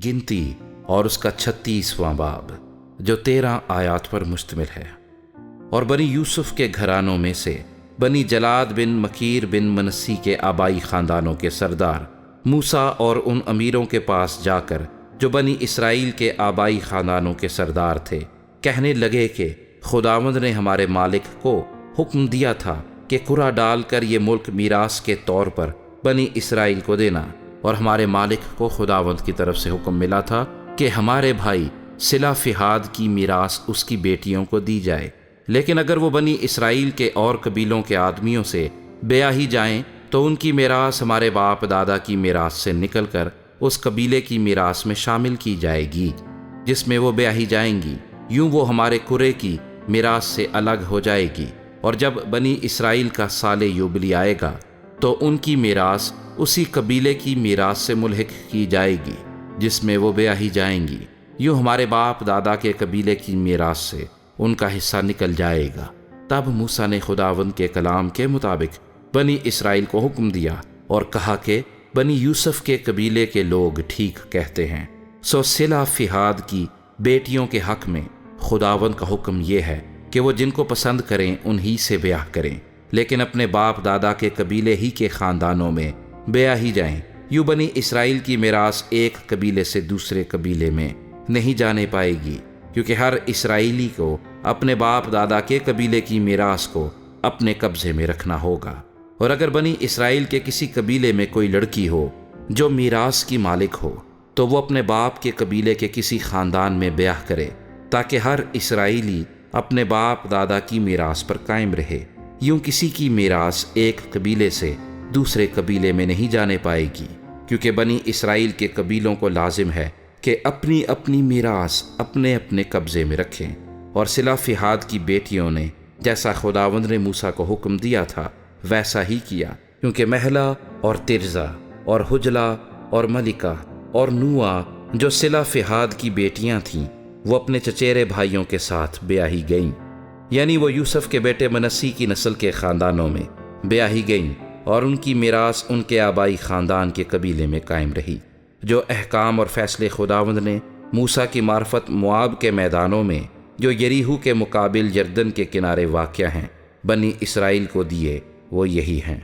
गिनती और उसका 36वां बाब जो 13 आयात पर मुश्तमिल है। और बनी यूसुफ के घरानों में से बनी जलाद बिन मकीर बिन मनसी के आबाई खानदानों के सरदार मूसा और उन अमीरों के पास जाकर जो बनी इसराइल के आबाई खानदानों के सरदार थे, कहने लगे कि खुदावंद ने हमारे मालिक को हुक्म दिया था कि कुरा डालकर ये मुल्क मीरास के तौर पर बनी इसराइल को देना, और हमारे मालिक को खुदावंद की तरफ से हुक्म मिला था कि हमारे भाई सिला फिहाद की मीरास उसकी बेटियों को दी जाए। लेकिन अगर वो बनी इसराइल के और कबीलों के आदमियों से ब्याही जाएं तो उनकी मीरास हमारे बाप दादा की मीरास से निकलकर उस कबीले की मीरास में शामिल की जाएगी जिसमें वो ब्याही जाएंगी। यूं वो हमारे कुरे की मीरास से अलग हो जाएगी। और जब बनी इसराइल का साले युबली आएगा तो उनकी मीरास उसी कबीले की मीरास से मुल्हिक की जाएगी जिसमें वो ब्याही जाएंगी। यूं हमारे बाप दादा के कबीले की मीरास से उनका हिस्सा निकल जाएगा। तब मूसा ने खुदावंद के कलाम के मुताबिक बनी इसराइल को हुक्म दिया और कहा कि बनी यूसुफ के कबीले के लोग ठीक कहते हैं। सो सिला फिहाद की बेटियों के हक में खुदावंद का हुक्म यह है कि वो जिनको पसंद करें उन्हीं से ब्याह करें, लेकिन अपने बाप दादा के कबीले ही के खानदानों में ब्याही जाएं। यूं बनी इसराइल की मीरास एक कबीले से दूसरे कबीले में नहीं जाने पाएगी, क्योंकि हर इसराइली को अपने बाप दादा के कबीले की मीरास को अपने कब्जे में रखना होगा। और अगर बनी इसराइल के किसी कबीले में कोई लड़की हो जो मीरास की मालिक हो तो वो अपने बाप के कबीले के किसी खानदान में ब्याह करे, ताकि हर इसराइली अपने बाप दादा की मीरास पर कायम रहे। यूं किसी की मीरास एक कबीले से दूसरे कबीले में नहीं जाने पाएगी, क्योंकि बनी इसराइल के कबीलों को लाजिम है कि अपनी अपनी मीरास अपने अपने कब्जे में रखें। और सिला फिहाद की बेटियों ने जैसा खुदावंद ने मूसा को हुक्म दिया था वैसा ही किया, क्योंकि महला और तिरजा और हुजला और मलिका और नुआ जो सिला फिहाद की बेटियां थीं वो अपने चचेरे भाइयों के साथ ब्याही गईं, यानी वो यूसुफ के बेटे मनस्सी की नस्ल के खानदानों में ब्याही गईं, और उनकी मीरास उनके आबाई खानदान के कबीले में कायम रही। जो अहकाम और फैसले खुदावंद ने मूसा की मार्फत मुआब के मैदानों में जो यरीहू के मुकाबिल यरदन के किनारे वाक़या हैं बनी इसराइल को दिए वो यही हैं।